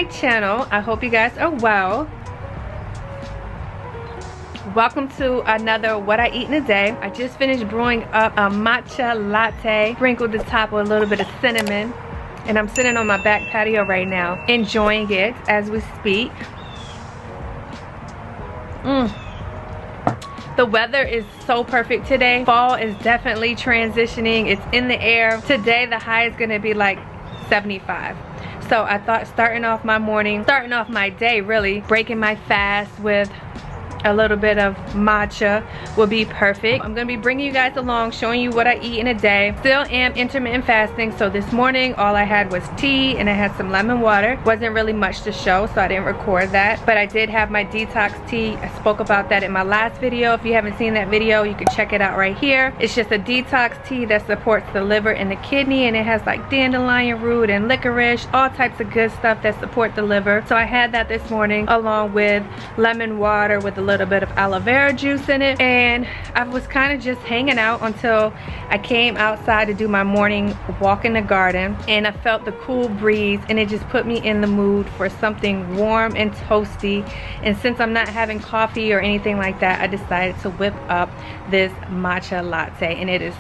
my channel. I hope you guys are well. Welcome to another What I Eat in a Day. I just finished brewing up a matcha latte, sprinkled the top with a little bit of cinnamon, and I'm sitting on my back patio right now enjoying it as we speak. The weather is so perfect today. Fall is definitely transitioning. It's in the air. Today the high is gonna be like 75. So I thought starting off my day really, breaking my fast with a little bit of matcha will be perfect. I'm gonna be bringing you guys along, showing you what I eat in a day. Still am intermittent fasting, so this morning all I had was tea and I had some lemon water. Wasn't really much to show, so I didn't record that, but I did have my detox tea. I spoke about that in my last video. If you haven't seen that video, you can check it out right here. It's just a detox tea that supports the liver and the kidney, and it has like dandelion root and licorice, all types of good stuff that support the liver. So I had that this morning along with lemon water with a little bit of aloe vera juice in it, and I was kind of just hanging out until I came outside to do my morning walk in the garden, and I felt the cool breeze, and it just put me in the mood for something warm and toasty. And since I'm not having coffee or anything like that, I decided to whip up this matcha latte, and it is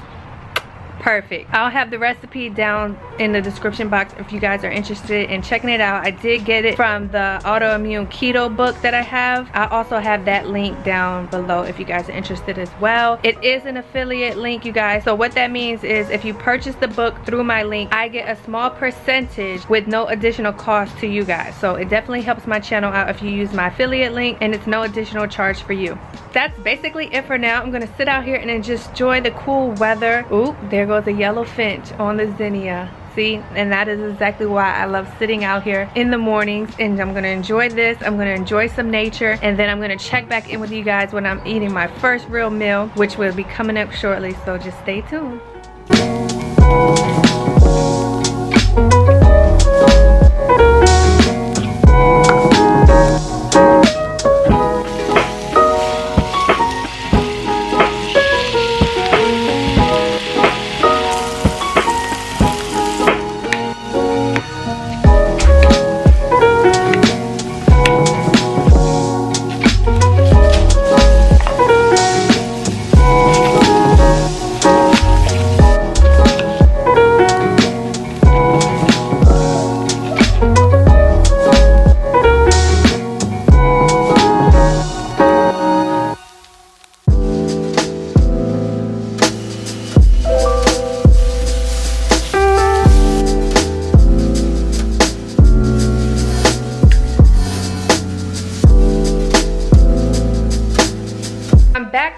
perfect. I'll have the recipe down in the description box if you guys are interested in checking it out. I did get it from the autoimmune keto book that I have. I also have that link down below if you guys are interested as well. It is an affiliate link, you guys. So what that means is if you purchase the book through my link, I get a small percentage with no additional cost to you guys. So it definitely helps my channel out if you use my affiliate link, and it's no additional charge for you. That's basically it for now. I'm gonna sit out here and just enjoy the cool weather. Ooh, there goes a yellow finch on the zinnia. See, and that is exactly why I love sitting out here in the mornings, and I'm gonna enjoy this. I'm gonna enjoy some nature, and then I'm gonna check back in with you guys when I'm eating my first real meal, which will be coming up shortly, so just stay tuned.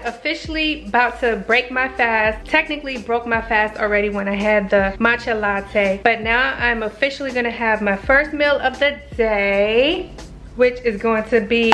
Officially about to break my fast. Technically broke my fast already when I had the matcha latte, but now I'm officially gonna have my first meal of the day, which is going to be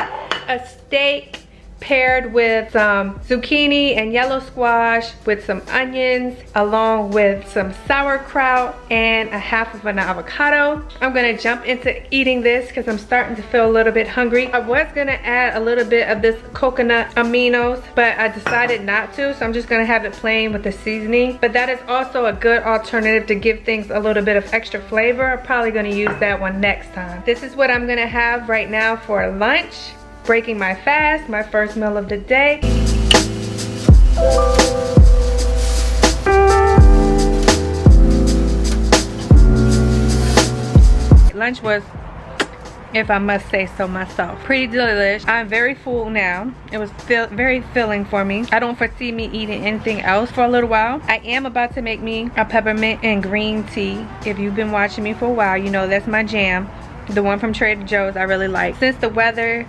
a steak paired with some zucchini and yellow squash with some onions, along with some sauerkraut and a half of an avocado. I'm gonna jump into eating this because I'm starting to feel a little bit hungry. I was gonna add a little bit of this coconut aminos, but I decided not to, so I'm just gonna have it plain with the seasoning. But that is also a good alternative to give things a little bit of extra flavor. I'm probably gonna use that one next time. This is what I'm gonna have right now for lunch. Breaking my fast, my first meal of the day. Lunch was, if I must say so myself, pretty delish. I'm very full now. It was very filling for me. I don't foresee me eating anything else for a little while. I am about to make me a peppermint and green tea. If you've been watching me for a while, you know that's my jam. The one from Trader Joe's I really like. Since the weather,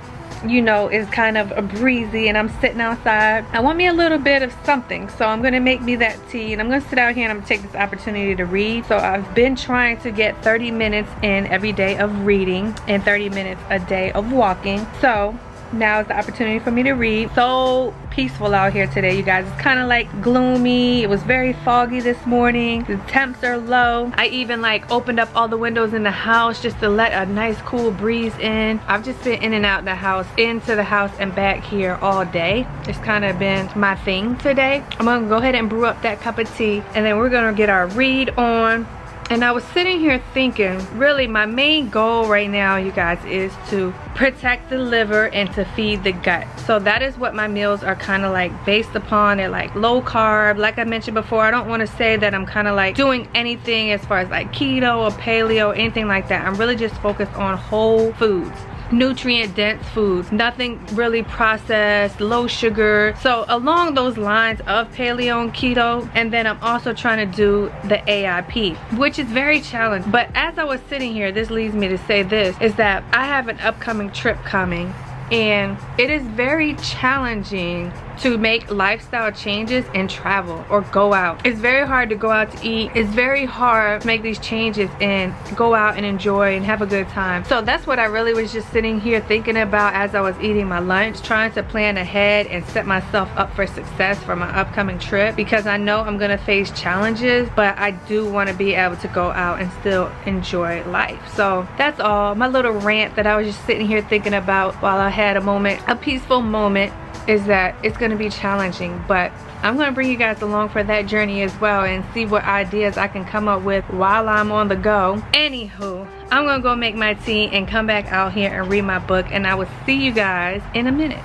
you know, is kind of a breezy and I'm sitting outside, I want me a little bit of something, so I'm gonna make me that tea, and I'm gonna sit out here and I'm gonna take this opportunity to read. So I've been trying to get 30 minutes in every day of reading and 30 minutes a day of walking. So now is the opportunity for me to read. So peaceful out here today, you guys. It's kind of like gloomy. It was very foggy this morning. The temps are low. I even like opened up all the windows in the house just to let a nice cool breeze in. I've just been in and out the house, into the house and back here all day. It's kind of been my thing today. I'm gonna go ahead and brew up that cup of tea, and then we're gonna get our read on. And I was sitting here thinking, really my main goal right now, you guys, is to protect the liver and to feed the gut. So that is what my meals are kind of like based upon. They're like low carb. Like I mentioned before, I don't want to say that I'm kind of like doing anything as far as like keto or paleo or anything like that. I'm really just focused on whole foods, nutrient dense foods, nothing really processed, low sugar. So along those lines of paleo and keto. And then I'm also trying to do the AIP, which is very challenging. But as I was sitting here, this leads me to say this, is that I have an upcoming trip coming, and it is very challenging to make lifestyle changes and travel or go out. It's very hard to go out to eat. It's very hard to make these changes and go out and enjoy and have a good time. So that's what I really was just sitting here thinking about as I was eating my lunch, trying to plan ahead and set myself up for success for my upcoming trip, because I know I'm gonna face challenges, but I do want to be able to go out and still enjoy life. So that's all, my little rant that I was just sitting here thinking about while I had a moment, a peaceful moment, is that it's going to be challenging, but I'm going to bring you guys along for that journey as well and see what ideas I can come up with while I'm on the go. Anywho, I'm going to go make my tea and come back out here and read my book, and I will see you guys in a minute.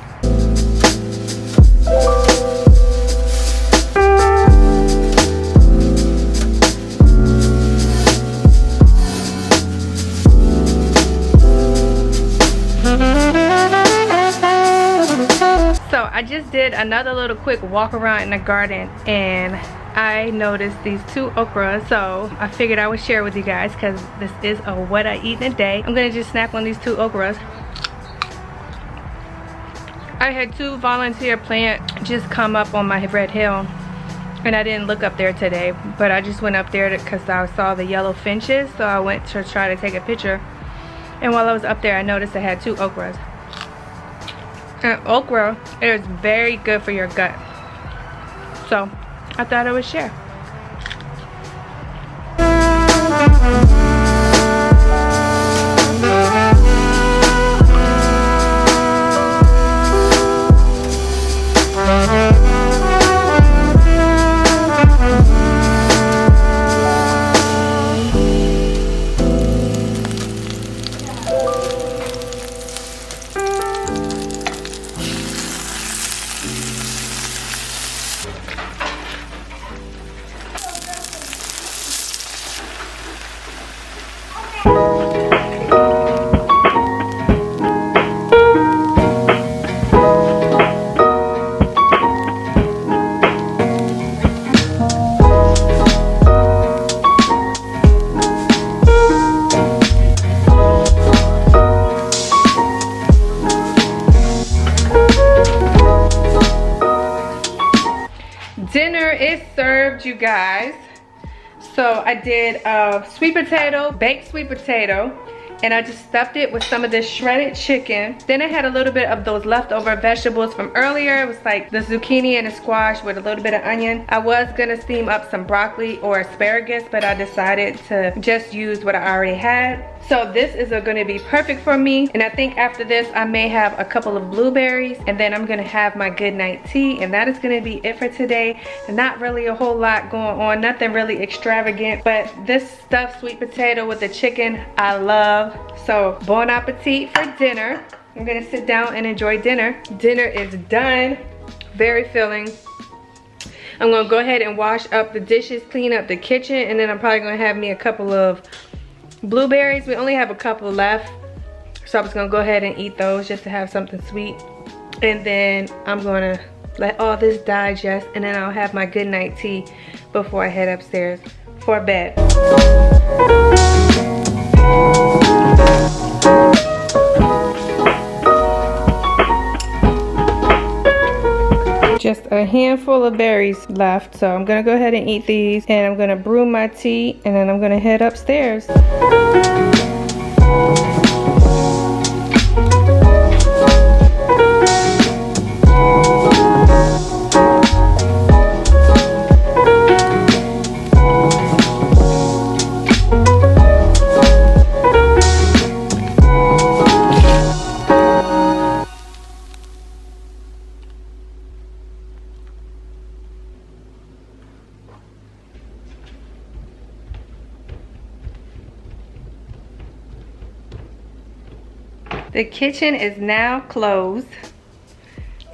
So I just did another little quick walk around in the garden, and I noticed these 2 okras, so I figured I would share with you guys because this is a what I eat in a day. I'm gonna just snack on these 2 okras. I had 2 volunteer plants just come up on my red hill, and I didn't look up there today, but I just went up there because I saw the yellow finches, so I went to try to take a picture. And while I was up there, I noticed I had 2 okras. And okra is very good for your gut, so I thought I would share. Dinner is served, you guys. So I did sweet potato, baked sweet potato, and I just stuffed it with some of this shredded chicken. Then I had a little bit of those leftover vegetables from earlier. It was like the zucchini and the squash with a little bit of onion. I was gonna steam up some broccoli or asparagus, but I decided to just use what I already had. So this is gonna be perfect for me. And I think after this, I may have a couple of blueberries, and then I'm gonna have my good night tea, and that is gonna be it for today. Not really a whole lot going on, nothing really extravagant, but this stuffed sweet potato with the chicken, I love. So bon appetit for dinner. I'm gonna sit down and enjoy dinner. Dinner is done, very filling. I'm gonna go ahead and wash up the dishes, clean up the kitchen, and then I'm probably gonna have me a couple of blueberries. We only have a couple left, so I'm just gonna go ahead and eat those just to have something sweet. And then I'm gonna let all this digest, and then I'll have my good night tea before I head upstairs for bed. Just a handful of berries left, so I'm gonna go ahead and eat these, and I'm gonna brew my tea, and then I'm gonna head upstairs. The kitchen is now closed.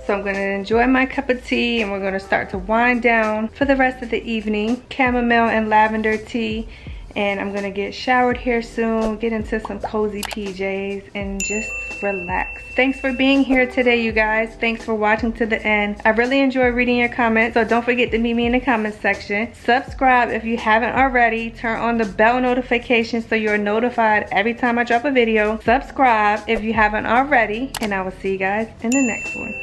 So I'm gonna enjoy my cup of tea and we're gonna start to wind down for the rest of the evening. Chamomile and lavender tea. And I'm gonna get showered here soon, get into some cozy PJs and just relax. Thanks for being here today, you guys. Thanks for watching to the end. I really enjoy reading your comments, so don't forget to meet me in the comments section. Subscribe if you haven't already. Turn on the bell notification so you're notified every time I drop a video. Subscribe if you haven't already, and I will see you guys in the next one.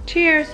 Cheers.